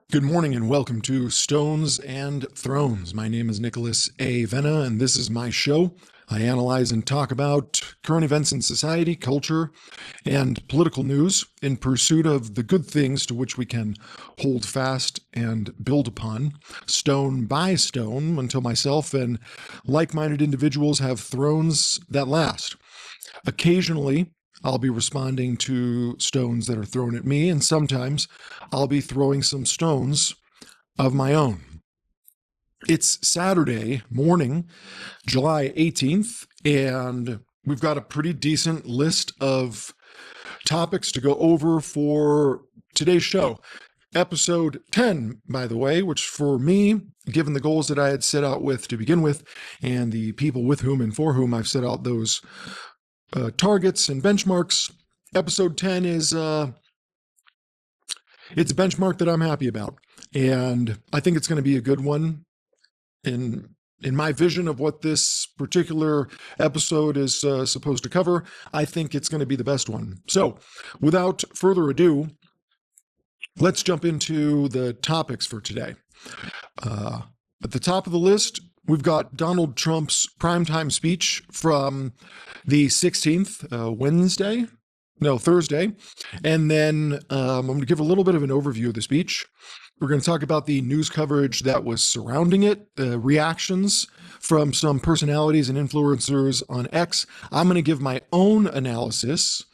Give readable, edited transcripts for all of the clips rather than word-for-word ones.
Good morning and welcome to Stones and Thrones. My name is Nicholas A. Venna, and this is my show. I analyze and talk about current events in society, culture, and political news in pursuit of the good things to which we can hold fast and build upon, stone by stone, until myself and like-minded individuals have thrones that last. Occasionally, I'll be responding to stones that are thrown at me, and sometimes I'll be throwing some stones of my own. It's Saturday morning, July 18th, and we've got a pretty decent list of topics to go over for today's show. Episode 10, by the way, which for me, given the goals that I had set out with to begin with, and the people with whom and for whom I've set out those targets and benchmarks, episode 10 is it's a benchmark that I'm happy about, and I think it's going to be a good one in my vision of what this particular episode is supposed to cover. I think it's going to be the best one. So without further ado, let's jump into the topics for today. At the top of the list, we've got Donald Trump's primetime speech from the 16th, Thursday. And then I'm going to give a little bit of an overview of the speech. We're going to talk about the news coverage that was surrounding it, reactions from some personalities and influencers on X. I'm going to give my own analysis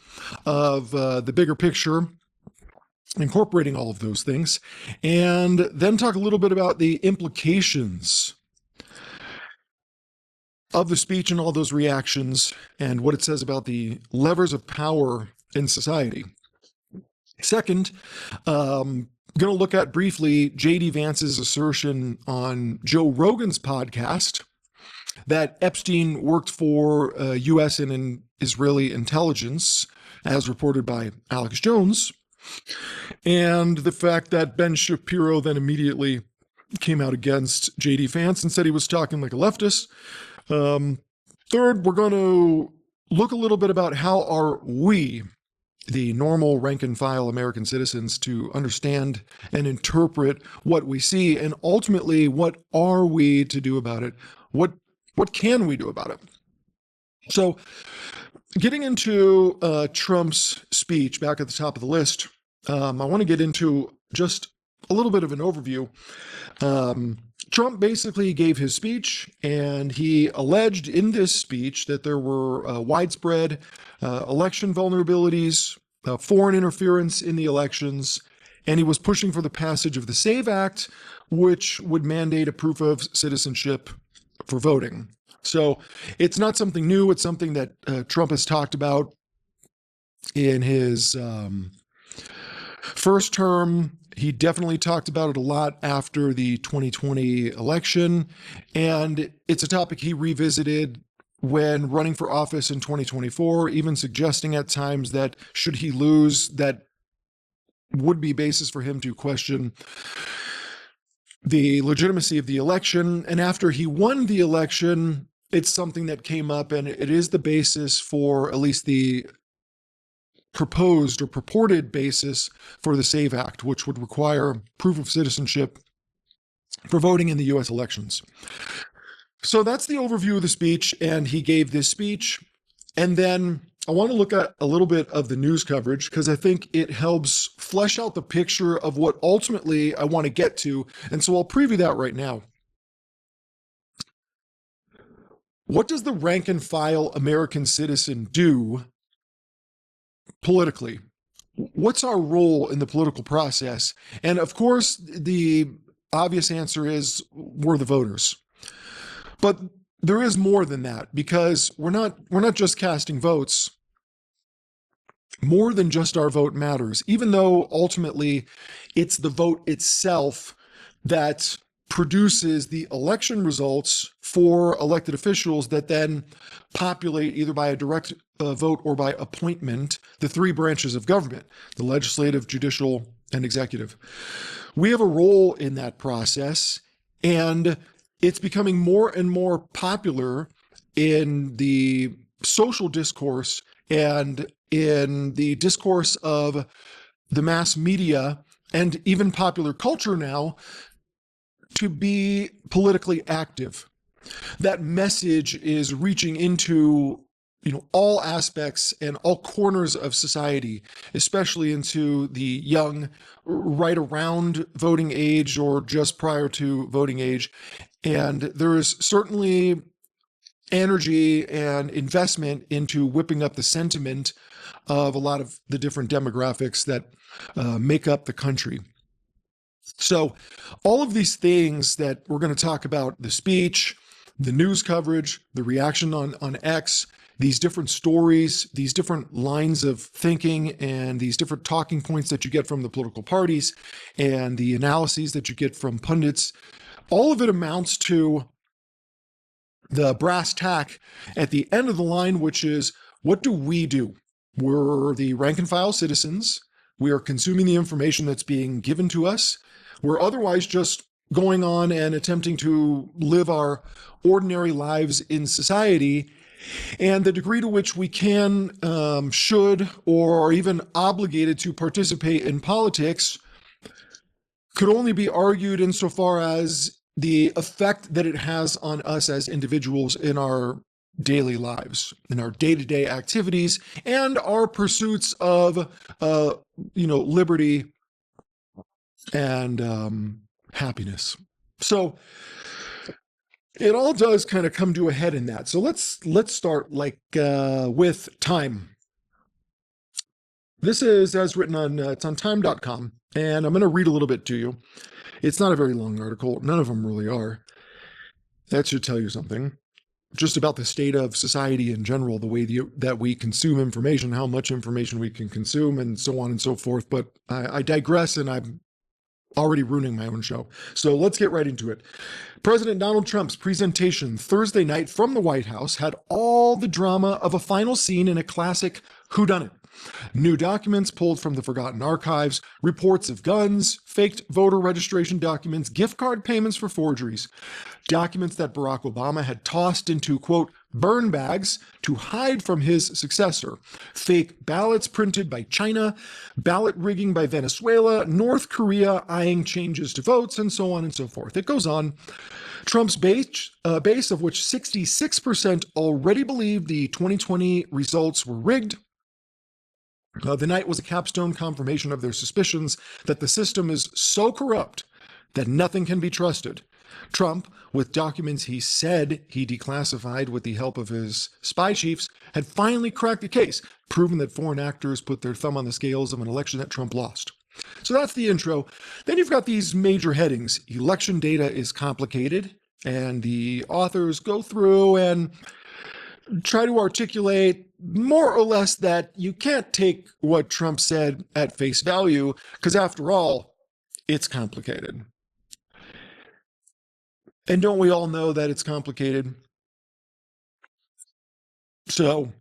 of the bigger picture, incorporating all of those things, and then talk a little bit about the implications of the speech and all those reactions and what it says about the levers of power in society. Second, I'm going to look at briefly J.D. Vance's assertion on Joe Rogan's podcast that Epstein worked for U.S. and Israeli intelligence, as reported by Alex Jones, and the fact that Ben Shapiro then immediately came out against J.D. Vance and said he was talking like a leftist. Third, we're going to look a little bit about how are we, the normal rank and file American citizens, to understand and interpret what we see, and ultimately, what are we to do about it? What can we do about it? So, getting into Trump's speech back at the top of the list, I want to get into just a little bit of an overview. Trump basically gave his speech, and he alleged in this speech that there were widespread election vulnerabilities, foreign interference in the elections, and he was pushing for the passage of the SAVE Act, which would mandate a proof of citizenship for voting. So it's not something new. It's something that Trump has talked about in his first term. He definitely talked about it a lot after the 2020 election, and it's a topic he revisited when running for office in 2024, even suggesting at times that should he lose, that would be basis for him to question the legitimacy of the election. And after he won the election, it's something that came up, and it is the basis for at least the proposed or purported basis for the SAVE Act, which would require proof of citizenship for voting in the U.S. elections. So that's the overview of the speech, and he gave this speech. And then I want to look at a little bit of the news coverage, because I think it helps flesh out the picture of what ultimately I want to get to. And so I'll preview that right now. What does the rank and file American citizen do politically? What's our role in the political process? And of course, the obvious answer is we're the voters. But there is more than that, because we're not just casting votes. More than just our vote matters, even though ultimately it's the vote itself that produces the election results for elected officials that then populate, either by a direct vote or by appointment, the three branches of government: the legislative, judicial, and executive. We have a role in that process, and it's becoming more and more popular in the social discourse and in the discourse of the mass media and even popular culture now to be politically active. That message is reaching into all aspects and all corners of society, especially into the young, right around voting age or just prior to voting age. And there is certainly energy and investment into whipping up the sentiment of a lot of the different demographics that make up the country. So all of these things that we're going to talk about, the speech, the news coverage, the reaction on X, these different stories, these different lines of thinking, and these different talking points that you get from the political parties, and the analyses that you get from pundits, all of it amounts to the brass tack at the end of the line, which is, what do we do? We're the rank and file citizens. We are consuming the information that's being given to us. We're otherwise just going on and attempting to live our ordinary lives in society. And the degree to which we can, should, or are even obligated to participate in politics could only be argued insofar as the effect that it has on us as individuals in our daily lives, in our day-to-day activities, and our pursuits of, liberty and happiness. So it all does kind of come to a head in that. So let's start with time. This is as written on it's on time.com, and I'm going to read a little bit to you. It's not a very long article. None of them really are. That should tell you something. Just about the state of society in general, the way that we consume information, how much information we can consume, and so on and so forth. But I digress, and I'm already ruining my own show. So let's get right into it. President Donald Trump's presentation Thursday night from the White House had all the drama of a final scene in a classic whodunit. New documents pulled from the forgotten archives, reports of guns, faked voter registration documents, gift card payments for forgeries, documents that Barack Obama had tossed into, quote, burn bags to hide from his successor, fake ballots printed by China, ballot rigging by Venezuela, North Korea eyeing changes to votes, and so on and so forth. It goes on. Trump's base, of which 66% already believed the 2020 results were rigged. The night was a capstone confirmation of their suspicions that the system is so corrupt that nothing can be trusted. Trump, with documents he said he declassified with the help of his spy chiefs, had finally cracked the case, proving that foreign actors put their thumb on the scales of an election that Trump lost. So that's the intro. Then you've got these major headings. Election data is complicated, and the authors go through and try to articulate more or less that you can't take what Trump said at face value, because after all, it's complicated. And don't we all know that it's complicated? So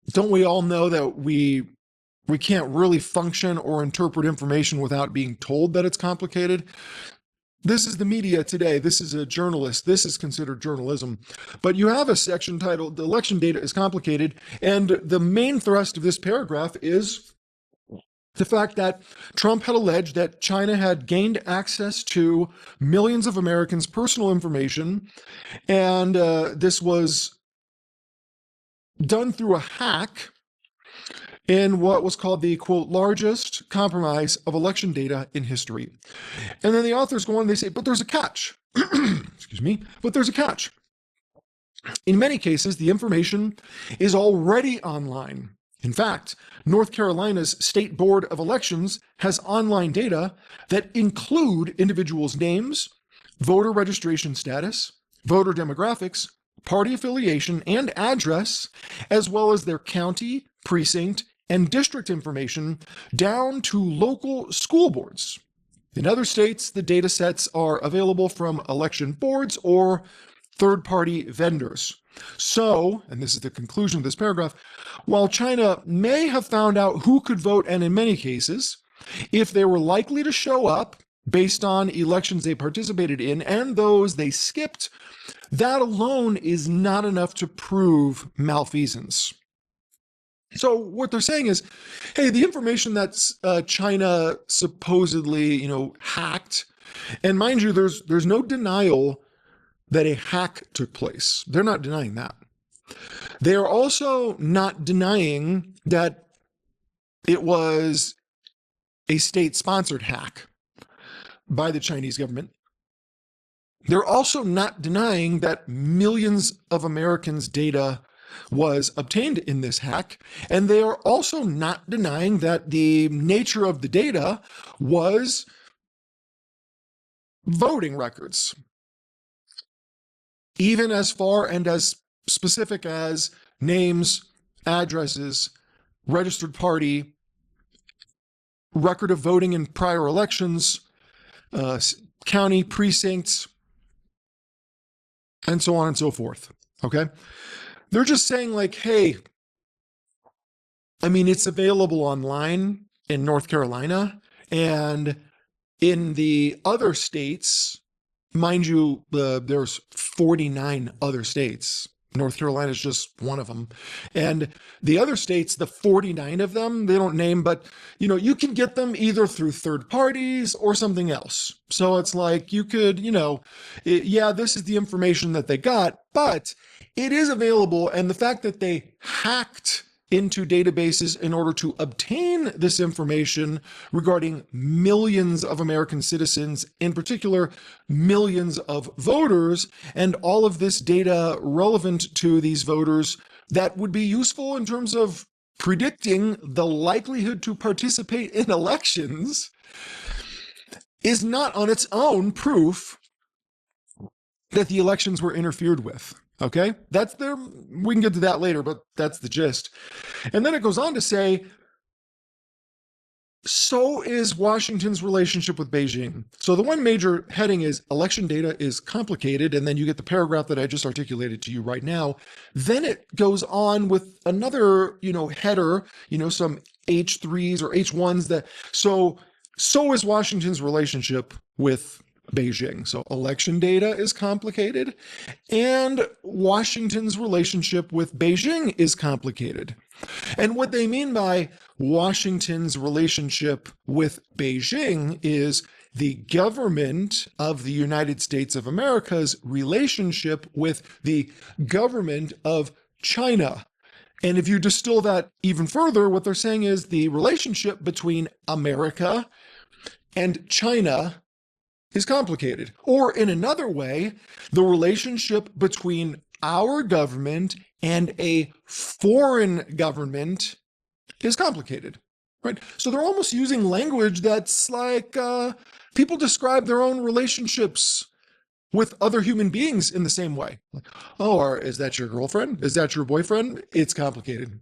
don't we all know that we can't really function or interpret information without being told that it's complicated? This is the media today. This is a journalist. This is considered journalism. But you have a section titled, "The Election Data is Complicated," and the main thrust of this paragraph is the fact that Trump had alleged that China had gained access to millions of Americans' personal information, and this was done through a hack in what was called the, quote, largest compromise of election data in history. And then the authors go on and they say, but there's a catch. Excuse me, but there's a catch. In many cases, the information is already online. In fact, North Carolina's State Board of Elections has online data that include individuals' names, voter registration status, voter demographics, party affiliation, and address, as well as their county, precinct, and district information down to local school boards. In other states, the data sets are available from election boards or third-party vendors. So, and this is the conclusion of this paragraph, while China may have found out who could vote, and in many cases, if they were likely to show up based on elections they participated in and those they skipped, that alone is not enough to prove malfeasance. So what they're saying is, hey, the information that's China supposedly, hacked, and mind you, there's no denial that a hack took place. They're not denying that. They are also not denying that it was a state-sponsored hack by the Chinese government. They're also not denying that millions of Americans' data was obtained in this hack. And they are also not denying that the nature of the data was voting records, even as far and as specific as names, addresses, registered party, record of voting in prior elections, county precincts, and so on and so forth. Okay? They're just saying, like, hey, I mean, it's available online in North Carolina, and in the other states, mind you, there's 49 other states. North Carolina is just one of them. And the other states, the 49 of them, they don't name, but you can get them either through third parties or something else. So it's like you could, this is the information that they got, but it is available. And the fact that they hacked into databases in order to obtain this information regarding millions of American citizens, in particular, millions of voters, and all of this data relevant to these voters that would be useful in terms of predicting the likelihood to participate in elections, is not on its own proof that the elections were interfered with. Okay, we can get to that later, but that's the gist. And then it goes on to say, so is Washington's relationship with Beijing. So the one major heading is election data is complicated, and then you get the paragraph that I just articulated to you right now. Then it goes on with another, header, some H3s or H1s so is Washington's relationship with Beijing. So election data is complicated, and Washington's relationship with Beijing is complicated. And what they mean by Washington's relationship with Beijing is the government of the United States of America's relationship with the government of China. And if you distill that even further, what they're saying is the relationship between America and China is complicated. Or in another way, the relationship between our government and a foreign government is complicated, right? So they're almost using language that's like people describe their own relationships with other human beings in the same way. Like, oh, is that your girlfriend? Is that your boyfriend? It's complicated.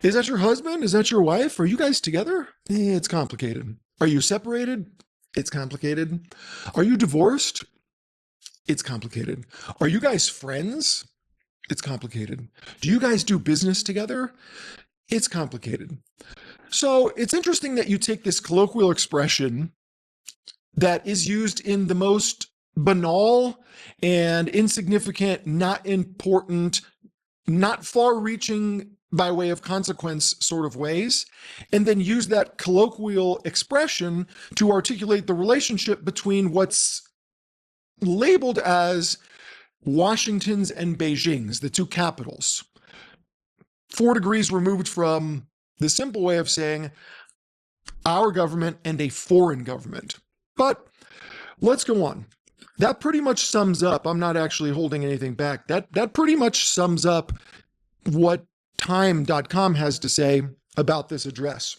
Is that your husband? Is that your wife? Are you guys together? It's complicated. Are you separated? It's complicated. Are you divorced? It's complicated. Are you guys friends? It's complicated. Do you guys do business together? It's complicated. So it's interesting that you take this colloquial expression that is used in the most banal and insignificant, not important, not far-reaching by way of consequence sort of ways, and then use that colloquial expression to articulate the relationship between what's labeled as Washington's and Beijing's, the two capitals. 4 degrees removed from the simple way of saying our government and a foreign government. But let's go on. That pretty much sums up, I'm not actually holding anything back, that pretty much sums up what Time.com has to say about this address.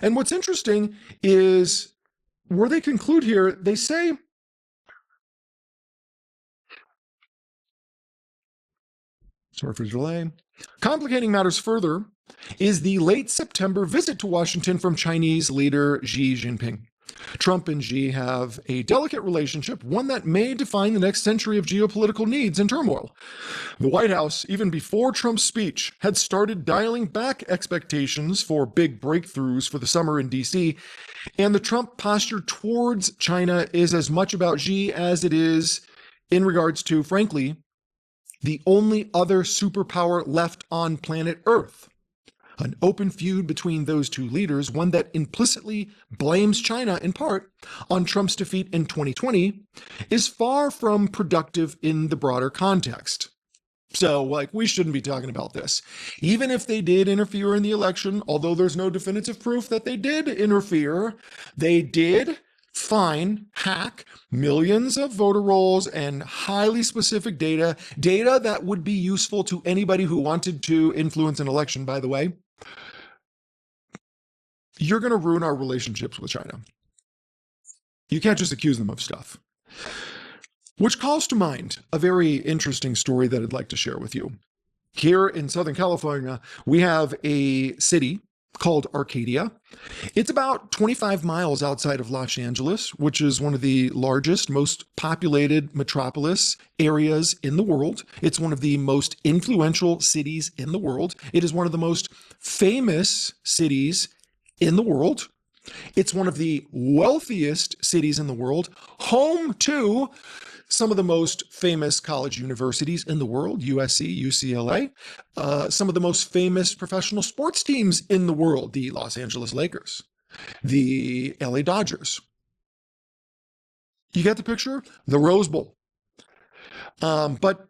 And what's interesting is where they conclude here, they say, sorry for the delay, complicating matters further is the late September visit to Washington from Chinese leader Xi Jinping. Trump and Xi have a delicate relationship, one that may define the next century of geopolitical needs and turmoil. The White House, even before Trump's speech, had started dialing back expectations for big breakthroughs for the summer in D.C., and the Trump posture towards China is as much about Xi as it is in regards to, frankly, the only other superpower left on planet Earth. An open feud between those two leaders, one that implicitly blames China in part on Trump's defeat in 2020, is far from productive in the broader context. So, we shouldn't be talking about this. Even if they did interfere in the election, although there's no definitive proof that they did interfere, they did hack millions of voter rolls and highly specific data that would be useful to anybody who wanted to influence an election, by the way. You're going to ruin our relationships with China. You can't just accuse them of stuff. Which calls to mind a very interesting story that I'd like to share with you. Here in Southern California, we have a city called Arcadia. It's about 25 miles outside of Los Angeles, which is one of the largest, most populated metropolis areas in the world. It's one of the most influential cities in the world. It is one of the most famous cities in the world. It's one of the wealthiest cities in the world, home to some of the most famous college universities in the world, USC, UCLA, some of the most famous professional sports teams in the world, the Los Angeles Lakers, the LA Dodgers. You get the picture? The Rose Bowl. But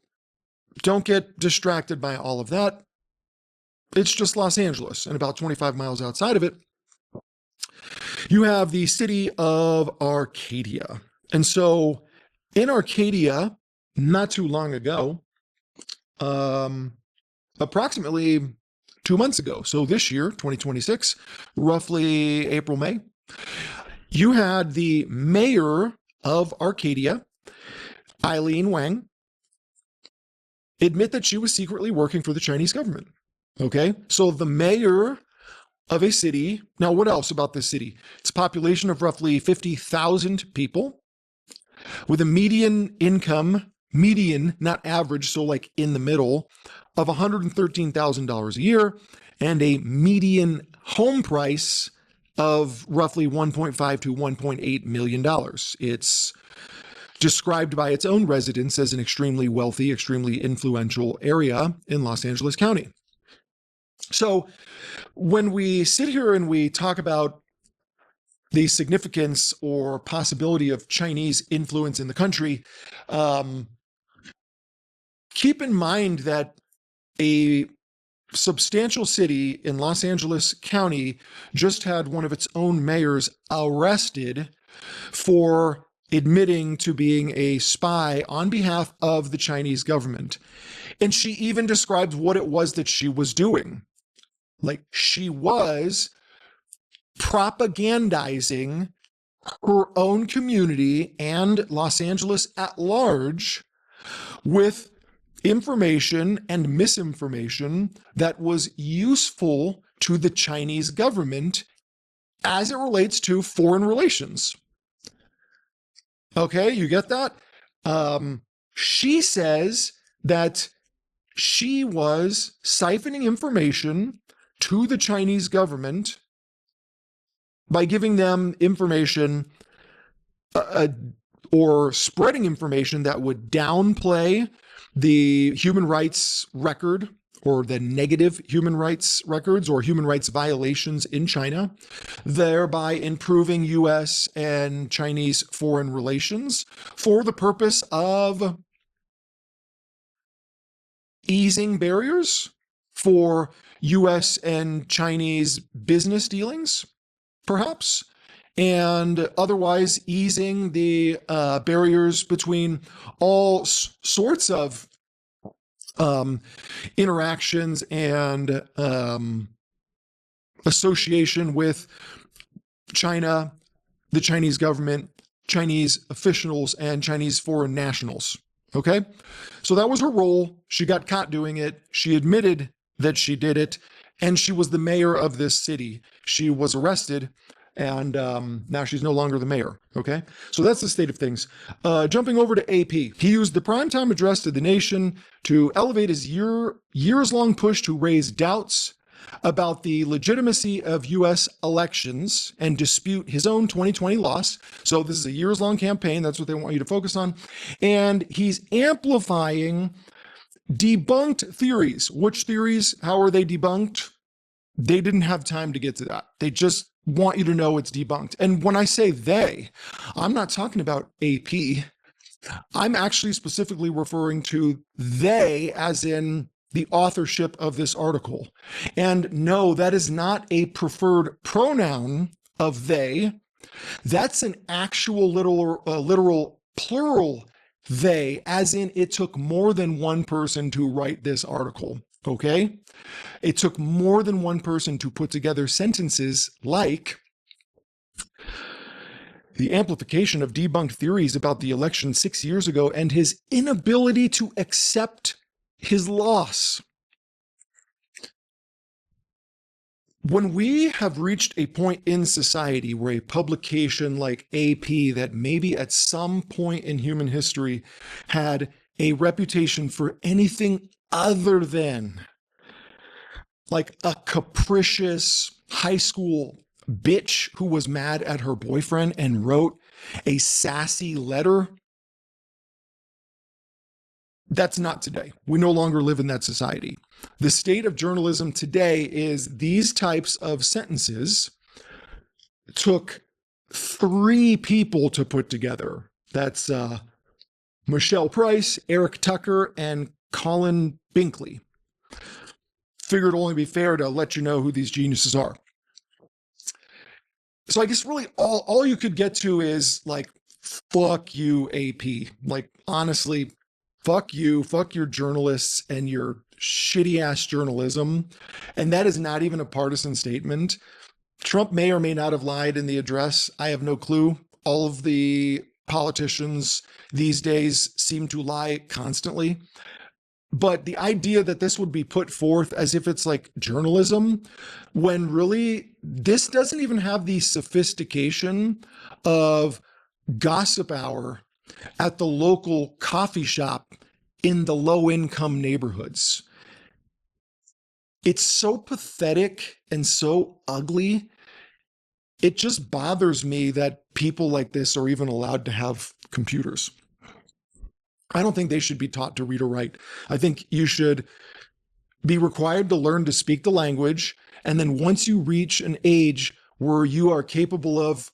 don't get distracted by all of that. It's just Los Angeles, and about 25 miles outside of it, you have the city of Arcadia. And so in Arcadia, not too long ago, approximately 2 months ago, so this year, 2026, roughly April, May, you had the mayor of Arcadia, Eileen Wang, admit that she was secretly working for the Chinese government. Okay, so the mayor of a city, now what else about this city? It's a population of roughly 50,000 people, with a median income, not average, so in the middle, of $113,000 a year, and a median home price of roughly $1.5 to $1.8 million. It's described by its own residents as an extremely wealthy, extremely influential area in Los Angeles County. So when we sit here and we talk about the significance or possibility of Chinese influence in the country, keep in mind that a substantial city in Los Angeles County just had one of its own mayors arrested for admitting to being a spy on behalf of the Chinese government. And she even described what it was that she was doing. She was propagandizing her own community and Los Angeles at large with information and misinformation that was useful to the Chinese government as it relates to foreign relations. Okay, you get that? She says that she was siphoning information to the Chinese government by giving them information or spreading information that would downplay the human rights record or the negative human rights records or human rights violations in China, thereby improving U.S. and Chinese foreign relations for the purpose of easing barriers for U.S. and Chinese business dealings, perhaps, and otherwise easing the barriers between all sorts of interactions and association with China, the Chinese government, Chinese officials, and Chinese foreign nationals. Okay? So that was her role. She got caught doing it. She admitted that she did it, and she was the mayor of this city. She was arrested, and now she's no longer the mayor. Okay? So that's the state of things. Jumping over to AP. He used the primetime address to the nation to elevate his years-long push to raise doubts about the legitimacy of U.S. elections and dispute his own 2020 loss. So this is a years-long campaign. That's what they want you to focus on. And he's amplifying Debunked theories. Which theories? How are they debunked? They didn't have time to get to that. They just want you to know it's debunked. And when I say they, I'm not talking about AP. I'm actually specifically referring to they as in the authorship of this article. And no, that is not a preferred pronoun of they. That's an actual literal plural they, as in it took more than one person to write this article. Okay? It took more than one person to put together sentences like the amplification of debunked theories about the election 6 years ago and his inability to accept his loss. When we have reached a point in society where a publication like AP that maybe at some point in human history had a reputation for anything other than like a capricious high school bitch who was mad at her boyfriend and wrote a sassy letter, that's not today. We no longer live in that society. The state of journalism today is these types of sentences took 3 people to put together. That's Michelle Price, Eric Tucker, and Colin Binkley. Figured it'd only be fair to let you know who these geniuses are. So I guess really all you could get to is like, fuck you, AP. Like, honestly, fuck you, fuck your journalists and your shitty ass journalism. And that is not even a partisan statement. Trump may or may not have lied in the address. I have no clue. All of the politicians these days seem to lie constantly. But the idea that this would be put forth as if it's like journalism, when really this doesn't even have the sophistication of gossip hour at the local coffee shop in the low-income neighborhoods. It's so pathetic and so ugly. It just bothers me that people like this are even allowed to have computers. I don't think they should be taught to read or write. I think you should be required to learn to speak the language. And then once you reach an age where you are capable of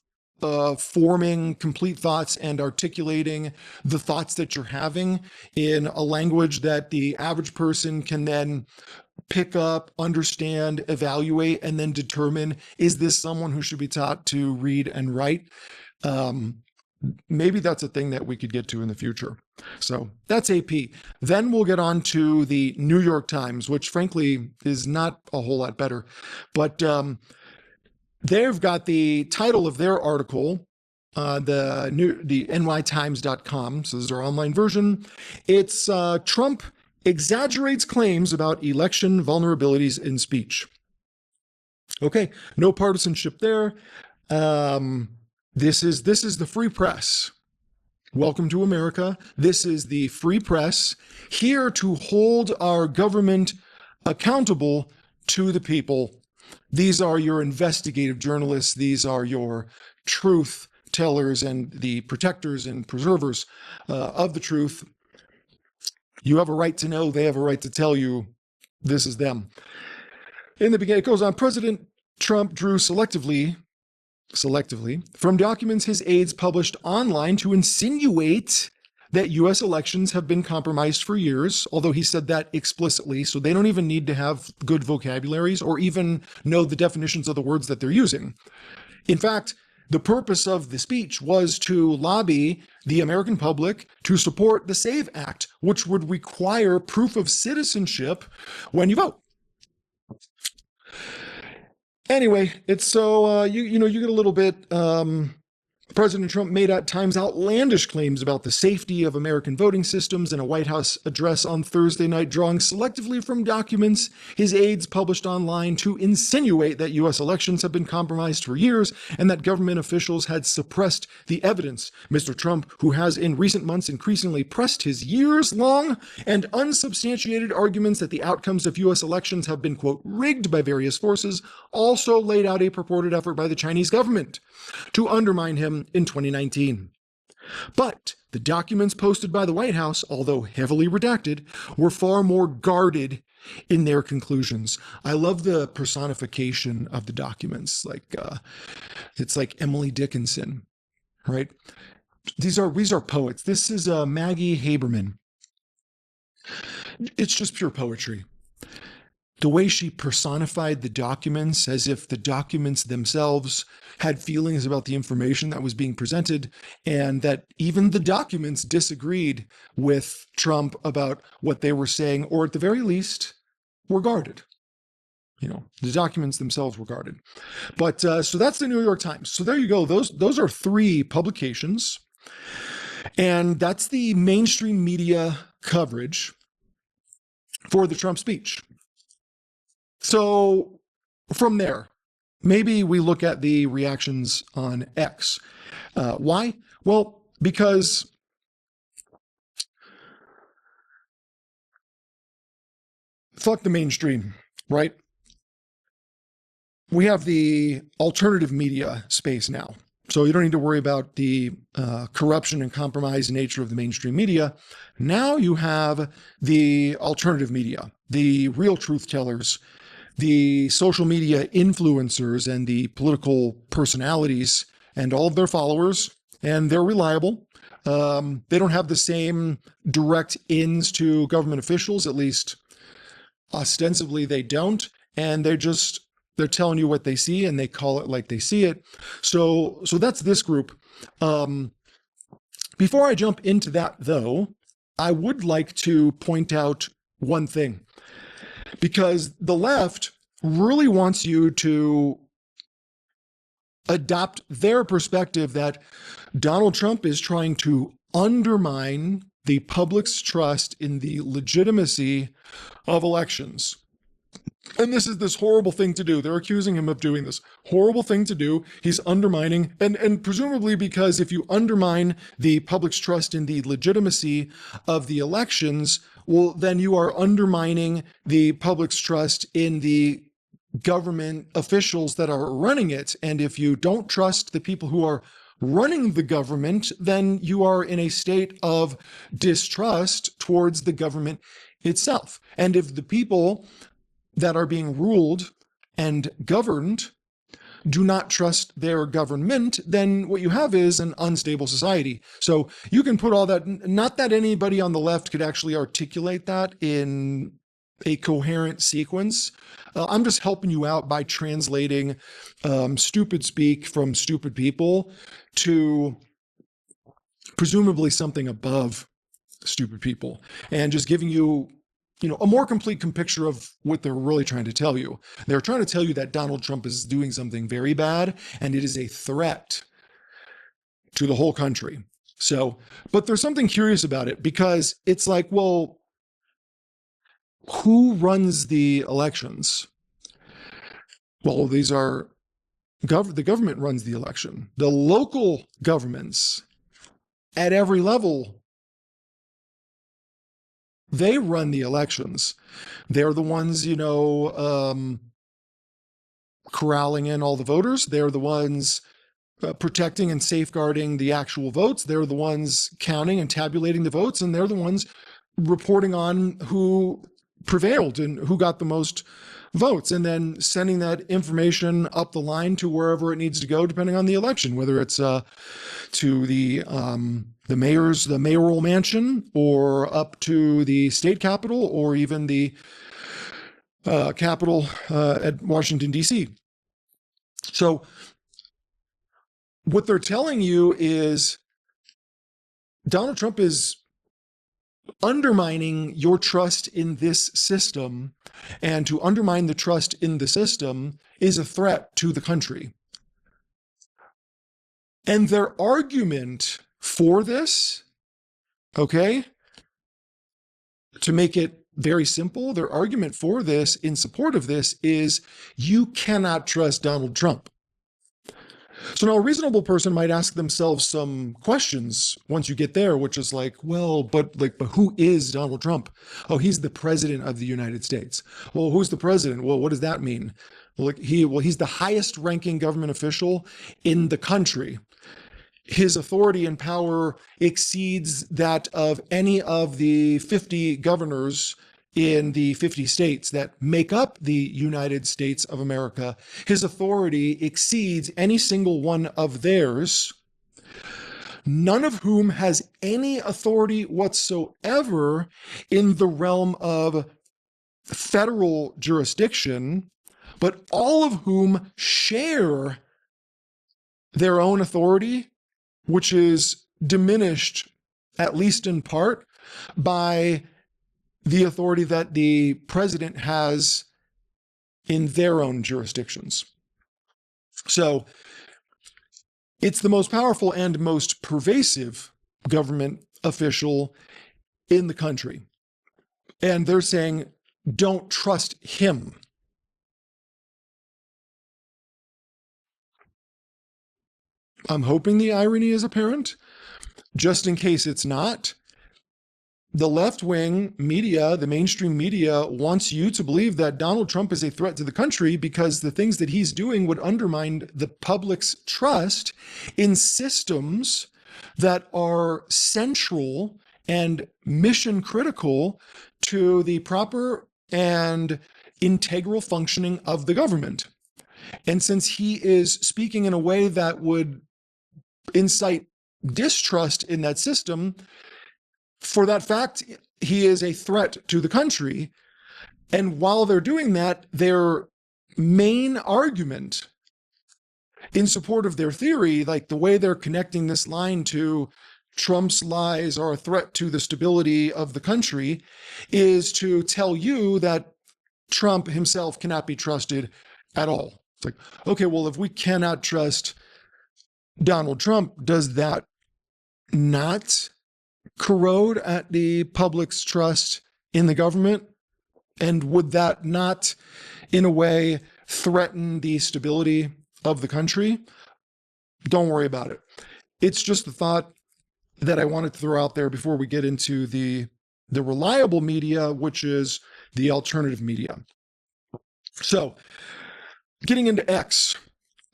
forming complete thoughts and articulating the thoughts that you're having in a language that the average person can then pick up, understand, evaluate, and then determine, is this someone who should be taught to read and write? Maybe that's a thing that we could get to in the future. So that's AP. Then we'll get on to the New York Times, which frankly is not a whole lot better. But they've got the title of their article, the nytimes.com. So this is our online version. It's Trump exaggerates claims about election vulnerabilities in speech. Okay, no partisanship there. This is the free press. Welcome to America. This is the free press, here to hold our government accountable to the people. These are your investigative journalists. These are your truth tellers and the protectors and preservers of the truth. You have a right to know. They have a right to tell you. This is them. In the beginning, it goes on. President Trump drew selectively from documents his aides published online to insinuate that U.S. elections have been compromised for years, although he said that explicitly, so they don't even need to have good vocabularies or even know the definitions of the words that they're using. In fact, the purpose of the speech was to lobby the American public to support the SAVE Act, which would require proof of citizenship when you vote. Anyway, it's so, you get a little bit, President Trump made at times outlandish claims about the safety of American voting systems in a White House address on Thursday night, drawing selectively from documents his aides published online to insinuate that U.S. elections have been compromised for years and that government officials had suppressed the evidence. Mr. Trump, who has in recent months increasingly pressed his years-long and unsubstantiated arguments that the outcomes of U.S. elections have been, quote, rigged by various forces, also laid out a purported effort by the Chinese government to undermine him in 2019. But the documents posted by the White House, although heavily redacted, were far more guarded in their conclusions. I love the personification of the documents. It's like Emily Dickinson, right? These are poets. This is Maggie Haberman. It's just pure poetry. The way she personified the documents as if the documents themselves had feelings about the information that was being presented, and that even the documents disagreed with Trump about what they were saying, or at the very least, were guarded. The documents themselves were guarded. But so that's the New York Times. So there you go. Those are 3 publications. And that's the mainstream media coverage for the Trump speech. So from there, maybe we look at the reactions on X. Why? Well, because fuck the mainstream, right? We have the alternative media space now. So you don't need to worry about the corruption and compromised nature of the mainstream media. Now you have the alternative media, the real truth tellers, the social media influencers, and the political personalities, and all of their followers, and they're reliable. They don't have the same direct ins to government officials, at least ostensibly they don't, and they're telling you what they see, and they call it like they see it. So that's this group. Before I jump into that, though, I would like to point out one thing, because the left really wants you to adopt their perspective that Donald Trump is trying to undermine the public's trust in the legitimacy of elections. And this is this horrible thing to do. They're accusing him of doing this horrible thing to do. He's undermining, and presumably because if you undermine the public's trust in the legitimacy of the elections, well, then you are undermining the public's trust in the government officials that are running it. And if you don't trust the people who are running the government, then you are in a state of distrust towards the government itself. And if the people that are being ruled and governed do not trust their government, then what you have is an unstable society. So you can put all that, not that anybody on the left could actually articulate that in a coherent sequence. I'm just helping you out by translating stupid speak from stupid people to presumably something above stupid people, and just giving you a more complete picture of what they're really trying to tell you. They're trying to tell you that Donald Trump is doing something very bad, and it is a threat to the whole country. So, but there's something curious about it, because it's like, well, who runs the elections? Well, these are the government runs the election. The local governments at every level, they run the elections. They're the ones, corralling in all the voters. They're the ones protecting and safeguarding the actual votes. They're the ones counting and tabulating the votes. And they're the ones reporting on who prevailed and who got the most votes, and then sending that information up the line to wherever it needs to go, depending on the election, whether it's to the mayoral mansion, or up to the state capitol, or even the capitol at Washington, D.C. So what they're telling you is Donald Trump is undermining your trust in this system, and to undermine the trust in the system is a threat to the country. And their argument for this, okay, to make it very simple, their argument for this, in support of this, is you cannot trust Donald Trump. So now a reasonable person might ask themselves some questions once you get there, which is like, well, but who is Donald Trump? Oh, he's the president of the United States. Well, who's the president? Well, what does that mean? Well, he's the highest ranking government official in the country. his authority and power exceeds that of any of the 50 governors in the 50 states that make up the United States of America. His authority exceeds any single one of theirs, none of whom has any authority whatsoever in the realm of federal jurisdiction, but all of whom share their own authority, which is diminished, at least in part, by the authority that the president has in their own jurisdictions. So it's the most powerful and most pervasive government official in the country. And they're saying, don't trust him. I'm hoping the irony is apparent. Just in case it's not, the left-wing media, the mainstream media, wants you to believe that Donald Trump is a threat to the country because the things that he's doing would undermine the public's trust in systems that are central and mission critical to the proper and integral functioning of the government. And since he is speaking in a way that would incite distrust in that system, for that fact, he is a threat to the country. And while they're doing that, their main argument in support of their theory, like the way they're connecting this line to Trump's lies are a threat to the stability of the country, is to tell you that Trump himself cannot be trusted at all. It's like, okay, well, if we cannot trust Donald Trump, does that not corrode at the public's trust in the government? And would that not, in a way, threaten the stability of the country? Don't worry about it. It's just a thought that I wanted to throw out there before we get into the reliable media, which is the alternative media. So, getting into X,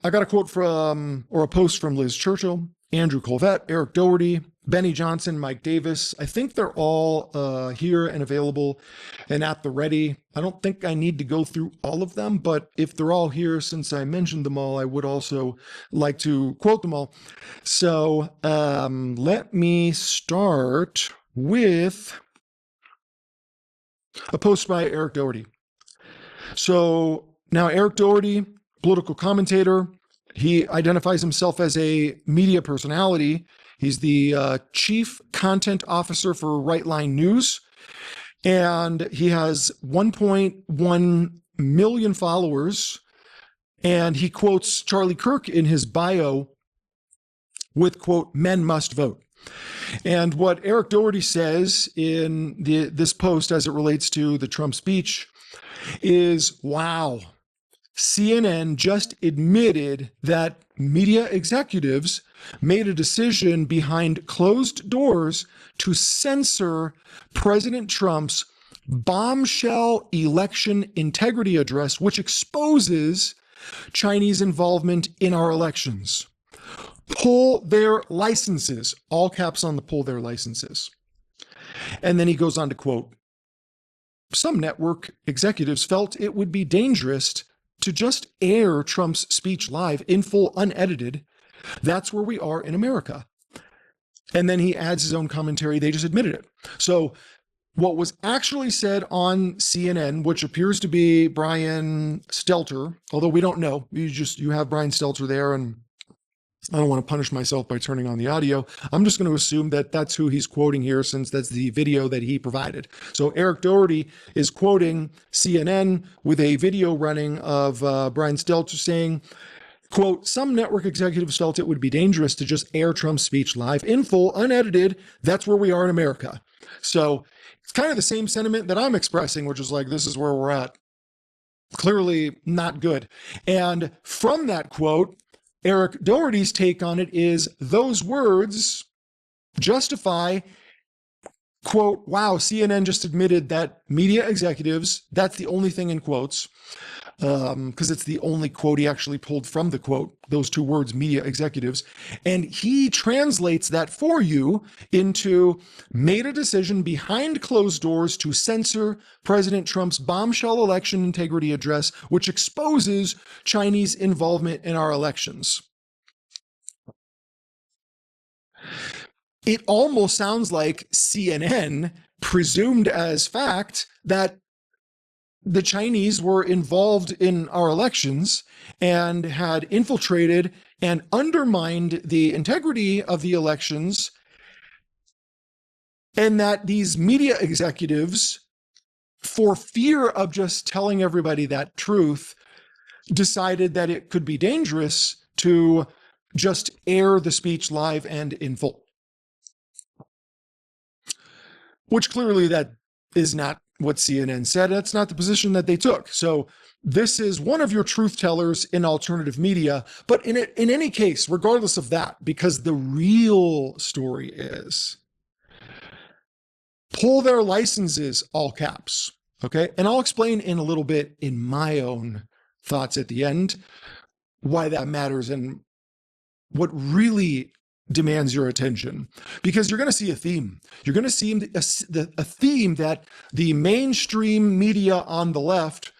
I got a quote from, or a post from Liz Churchill, Andrew Colvett, Eric Doherty, Benny Johnson, Mike Davis. I think they're all here and available and at the ready. I don't think I need to go through all of them, but if they're all here, since I mentioned them all, I would also like to quote them all. So let me start with a post by Eric Doherty. So now Eric Doherty, political commentator, he identifies himself as a media personality. He's the chief content officer for Right Line News, and he has 1.1 million followers, and he quotes Charlie Kirk in his bio with, quote, "Men must vote." And what Eric Doherty says in this post as it relates to the Trump speech is, wow, CNN just admitted that media executives made a decision behind closed doors to censor President Trump's bombshell election integrity address, which exposes Chinese involvement in our elections. Pull their licenses, all caps on the pull their licenses. And then he goes on to quote, "Some network executives felt it would be dangerous to just air Trump's speech live in full, unedited. That's where we are in America." And then he adds his own commentary. They just admitted it. So what was actually said on CNN, which appears to be Brian Stelter, although we don't know, you have Brian Stelter there, and I don't want to punish myself by turning on the audio. I'm just going to assume that that's who he's quoting here, since that's the video that he provided. So Eric Doherty is quoting CNN with a video running of Brian Stelter saying, quote, "Some network executives felt it would be dangerous to just air Trump's speech live in full, unedited. That's where we are in America." So it's kind of the same sentiment that I'm expressing, which is like, this is where we're at. Clearly not good. And from that quote, Eric Doherty's take on it is those words justify, quote, wow, CNN just admitted that media executives, that's the only thing in quotes, because it's the only quote he actually pulled from the quote, those two words, media executives. And he translates that for you into made a decision behind closed doors to censor President Trump's bombshell election integrity address, which exposes Chinese involvement in our elections. It almost sounds like CNN presumed as fact that the Chinese were involved in our elections and had infiltrated and undermined the integrity of the elections, and that these media executives, for fear of just telling everybody that truth, decided that it could be dangerous to just air the speech live and in full. Which clearly that is not what CNN said. That's not the position that they took. So this is one of your truth tellers in alternative media. But in any case, regardless of that, because the real story is pull their licenses, all caps. Okay. And I'll explain in a little bit in my own thoughts at the end why that matters and what really demands your attention, because you're going to see a theme. You're going to see a theme that the mainstream media on the left,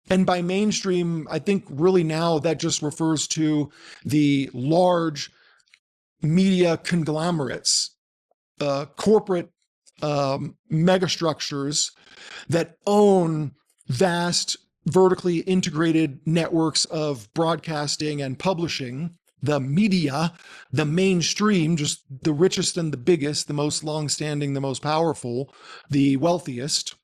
and by mainstream, I think really now that just refers to the large media conglomerates, corporate megastructures that own vast vertically integrated networks of broadcasting and publishing. The media, the mainstream, just the richest and the biggest, the most longstanding, the most powerful, the wealthiest.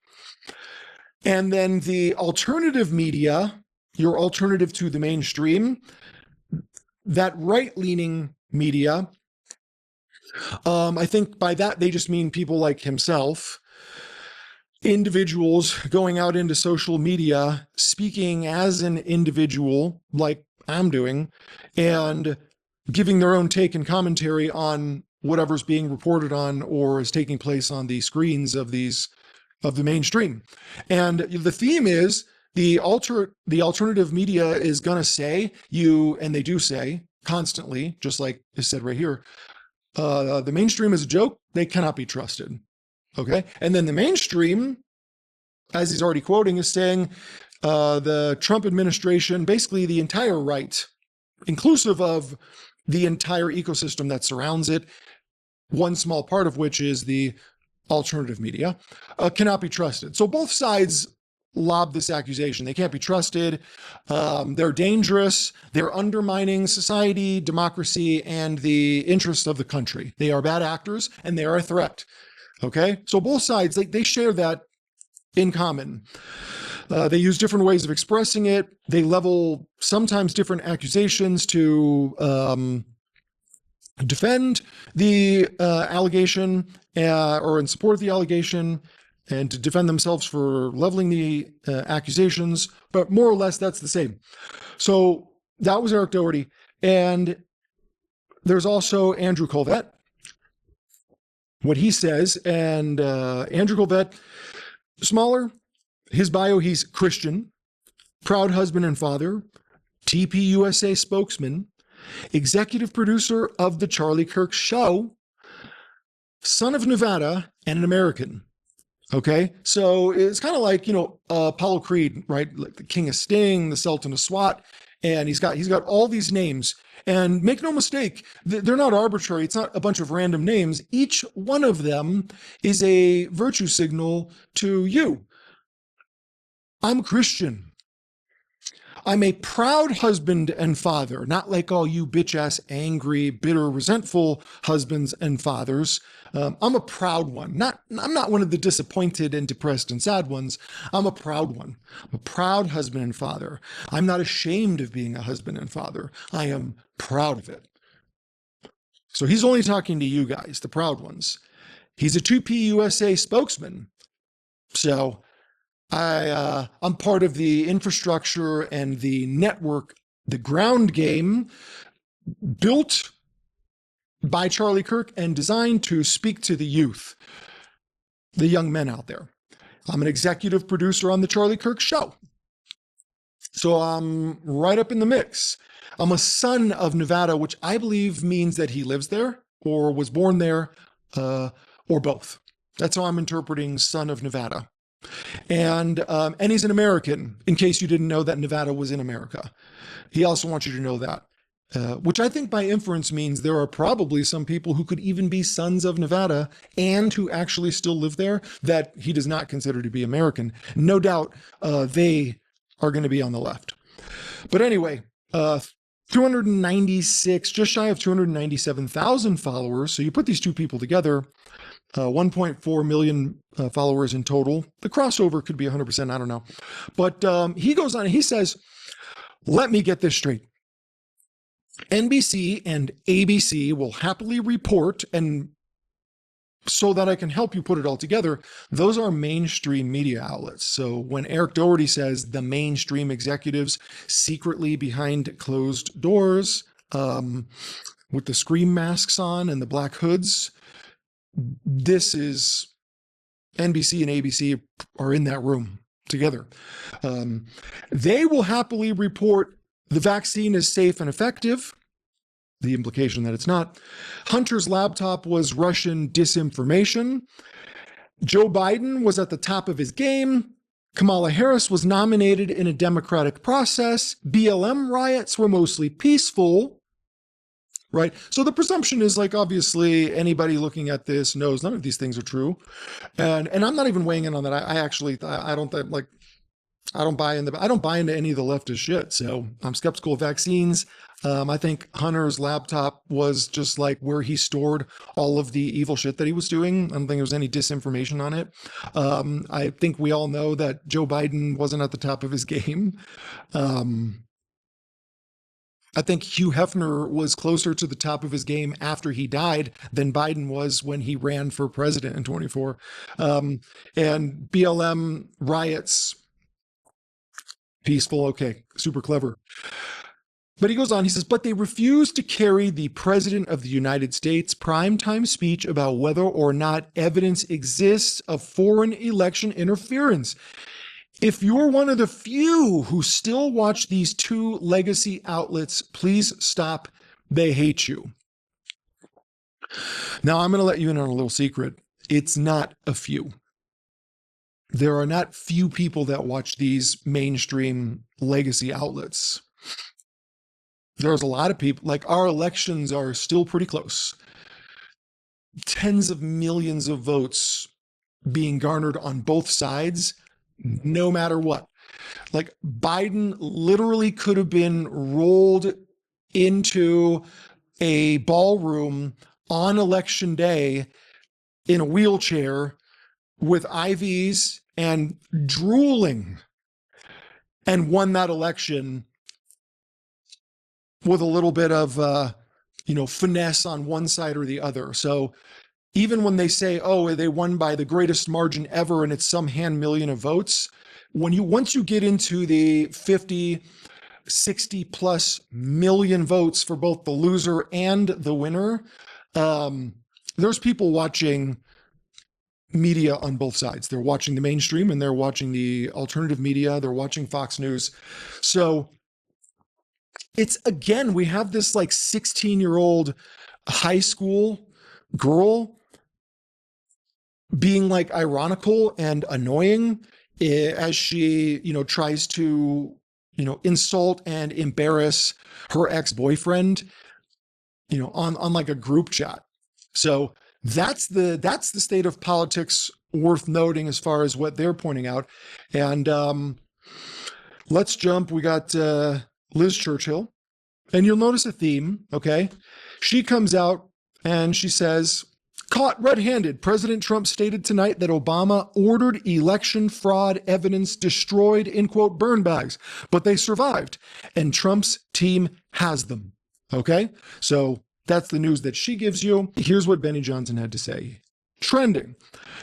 And then the alternative media, your alternative to the mainstream, that right-leaning media, I think by that they just mean people like himself, individuals going out into social media, speaking as an individual, like I'm doing, and giving their own take and commentary on whatever's being reported on or is taking place on the screens of the mainstream. And the theme is the alternative media is going to say and they do say constantly, just like is said right here, the mainstream is a joke. They cannot be trusted. Okay. And then the mainstream, as he's already quoting, is saying, the Trump administration, basically the entire right, inclusive of the entire ecosystem that surrounds it, one small part of which is the alternative media, cannot be trusted. So both sides lob this accusation. They can't be trusted. They're dangerous. They're undermining society, democracy, and the interests of the country. They are bad actors and they are a threat. Okay? So both sides, they share that in common. They use different ways of expressing it. They level sometimes different accusations to defend the allegation or in support of the allegation, and to defend themselves for leveling the accusations. But more or less, that's the same. So that was Eric Doherty. And there's also Andrew Colvett. What he says, and Andrew Colvett, smaller, his bio, he's Christian, proud husband and father, TPUSA spokesman, executive producer of The Charlie Kirk Show, son of Nevada, and an American. Okay, so it's kind of like, Apollo Creed, right? Like the King of Sting, the Sultan of SWAT, and he's got all these names. And make no mistake, they're not arbitrary. It's not a bunch of random names. Each one of them is a virtue signal to you. I'm a Christian. I'm a proud husband and father, not like all you bitch-ass, angry, bitter, resentful husbands and fathers. I'm a proud one. I'm not one of the disappointed and depressed and sad ones. I'm a proud one. I'm a proud husband and father. I'm not ashamed of being a husband and father. I am proud of it. So he's only talking to you guys, the proud ones. He's a 2PUSA spokesman. So I'm part of the infrastructure and the network, the ground game built by Charlie Kirk and designed to speak to the youth, the young men out there. I'm an executive producer on The Charlie Kirk Show. So I'm right up in the mix. I'm a son of Nevada, which I believe means that he lives there or was born there, or both. That's how I'm interpreting son of Nevada. And he's an American, in case you didn't know that Nevada was in America. He also wants you to know that. Which I think by inference means there are probably some people who could even be sons of Nevada and who actually still live there that he does not consider to be American. No doubt they are going to be on the left. But anyway, 296, just shy of 297,000 followers. So you put these two people together, 1.4 million followers in total. The crossover could be 100%, I don't know. But he goes on and he says, let me get this straight. NBC and ABC will happily report, and so that I can help you put it all together, those are mainstream media outlets. So when Eric Doherty says the mainstream executives secretly behind closed doors, with the scream masks on and the black hoods, this is NBC and ABC are in that room together. They will happily report the vaccine is safe and effective. The implication that it's not. Hunter's laptop was Russian disinformation. Joe Biden was at the top of his game. Kamala Harris was nominated in a democratic process. BLM riots were mostly peaceful. Right? So the presumption is like, obviously, anybody looking at this knows none of these things are true. And I'm not even weighing in on that. I don't buy into any of the leftist shit. So I'm skeptical of vaccines. I think Hunter's laptop was just like where he stored all of the evil shit that he was doing. I don't think there was any disinformation on it. I think we all know that Joe Biden wasn't at the top of his game. I think Hugh Hefner was closer to the top of his game after he died than Biden was when he ran for president in 24. And BLM riots, peaceful, okay, super clever. But he goes on, he says, but they refuse to carry the President of the United States primetime speech about whether or not evidence exists of foreign election interference. If you're one of the few who still watch these two legacy outlets, please stop. They hate you. Now, I'm going to let you in on a little secret. It's not a few. There are not few people that watch these mainstream legacy outlets. There's a lot of people, like our elections are still pretty close. Tens of millions of votes being garnered on both sides, no matter what. Like Biden literally could have been rolled into a ballroom on election day in a wheelchair with IVs and drooling and won that election with a little bit of, finesse on one side or the other. So even when they say, oh, they won by the greatest margin ever and it's some hand million of votes, once you get into the 50, 60 plus million votes for both the loser and the winner, there's people watching media on both sides. They're watching the mainstream and they're watching the alternative media. They're watching Fox News. So it's, again, we have this like 16-year-old high school girl being like ironical and annoying as she, tries to, insult and embarrass her ex-boyfriend, on like a group chat. So that's the state of politics worth noting as far as what they're pointing out. And let's jump. We got Liz Churchill, and you'll notice a theme, okay? She comes out and she says, caught red-handed, President Trump stated tonight that Obama ordered election fraud evidence destroyed in, quote, burn bags, but they survived, and Trump's team has them, okay? So that's the news that she gives you. Here's what Benny Johnson had to say. Trending.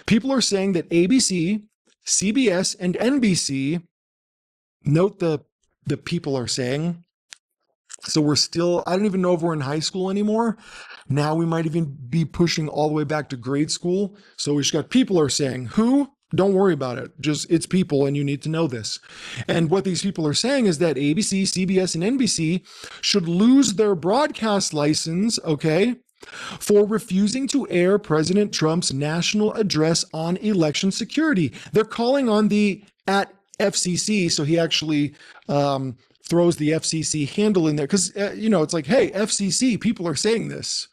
People are saying that ABC, CBS, and NBC, note the people are saying, so we're still, I don't even know if we're in high school anymore. Now we might even be pushing all the way back to grade school. So we just got people are saying, who? Don't worry about it. Just it's people, and you need to know this. And what these people are saying is that ABC, CBS, and NBC should lose their broadcast license, okay, for refusing to air President Trump's national address on election security. They're calling on the at FCC, so he actually throws the FCC handle in there because, it's like, hey, FCC, people are saying this.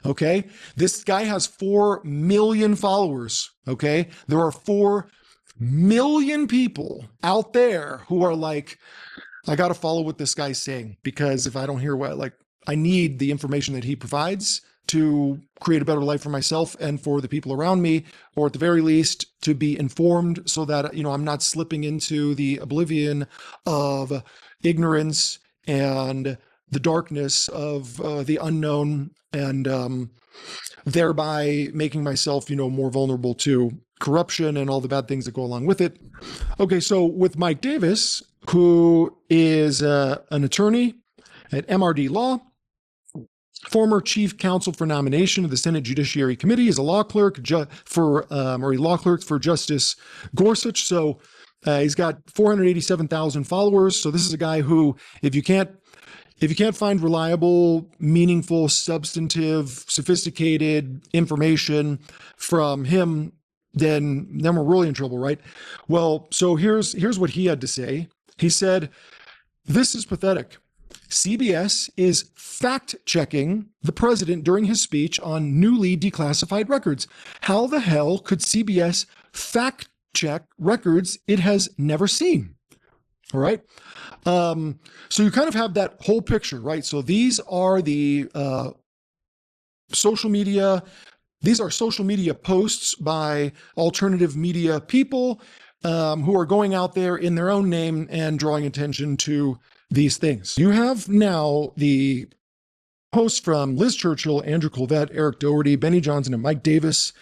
Okay, this guy has 4 million followers. Okay, there are 4 million people out there who are like, I got to follow what this guy's saying, because if I don't hear I need the information that he provides to create a better life for myself and for the people around me, or at the very least to be informed so that, I'm not slipping into the oblivion of ignorance and the darkness of the unknown, and thereby making myself, more vulnerable to corruption and all the bad things that go along with it. Okay, so with Mike Davis, who is an attorney at MRD Law, former chief counsel for nomination of the Senate Judiciary Committee, is a law clerk for Justice Gorsuch. So he's got 487,000 followers. So this is a guy who, if you can't find reliable, meaningful, substantive, sophisticated information from him, then we're really in trouble, right? Well, so here's what he had to say. He said, "This is pathetic. CBS is fact-checking the president during his speech on newly declassified records. How the hell could CBS fact-check records it has never seen?" All right. So you kind of have that whole picture, right? So these are the social media. These are social media posts by alternative media people who are going out there in their own name and drawing attention to these things. You have now the posts from Liz Churchill, Andrew Colvett, Eric Doherty, Benny Johnson, and Mike Davis,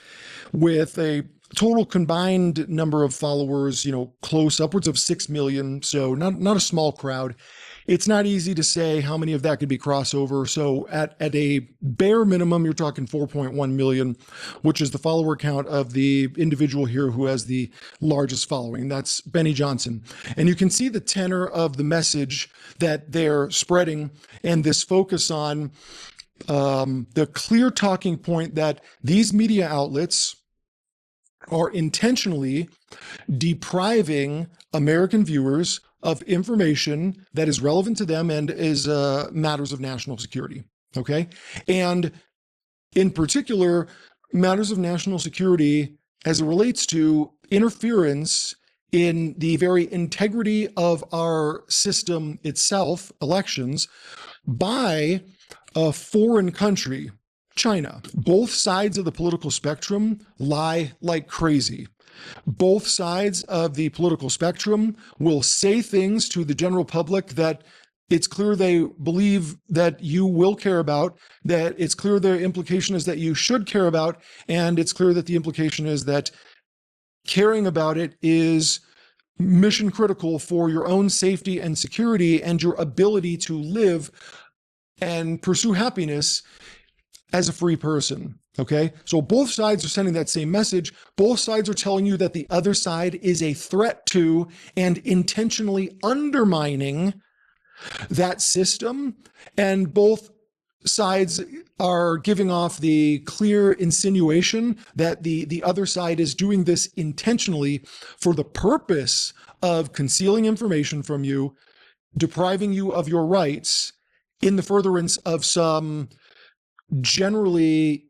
with a total combined number of followers, close upwards of 6 million. So not a small crowd. It's not easy to say how many of that could be crossover. So at a bare minimum, you're talking 4.1 million, which is the follower count of the individual here who has the largest following. That's Benny Johnson. And you can see the tenor of the message that they're spreading, and this focus on the clear talking point that these media outlets are intentionally depriving American viewers of information that is relevant to them and is matters of national security. Okay. And in particular, matters of national security as it relates to interference in the very integrity of our system itself, elections, by a foreign country, China. Both sides of the political spectrum lie like crazy. Both sides of the political spectrum will say things to the general public that it's clear they believe that you will care about, that it's clear the implication is that you should care about, and it's clear that the implication is that caring about it is mission critical for your own safety and security and your ability to live and pursue happiness as a free person. Okay, so both sides are sending that same message. Both sides are telling you that the other side is a threat to and intentionally undermining that system. And both sides are giving off the clear insinuation that the other side is doing this intentionally for the purpose of concealing information from you, depriving you of your rights in the furtherance of some generally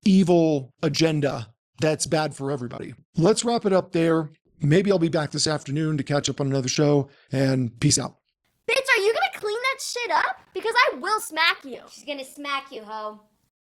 evil agenda that's bad for everybody. Let's wrap it up there. Maybe I'll be back this afternoon to catch up on another show, and peace out. Bitch, are you gonna clean that shit up? Because I will smack you. She's gonna smack you, ho.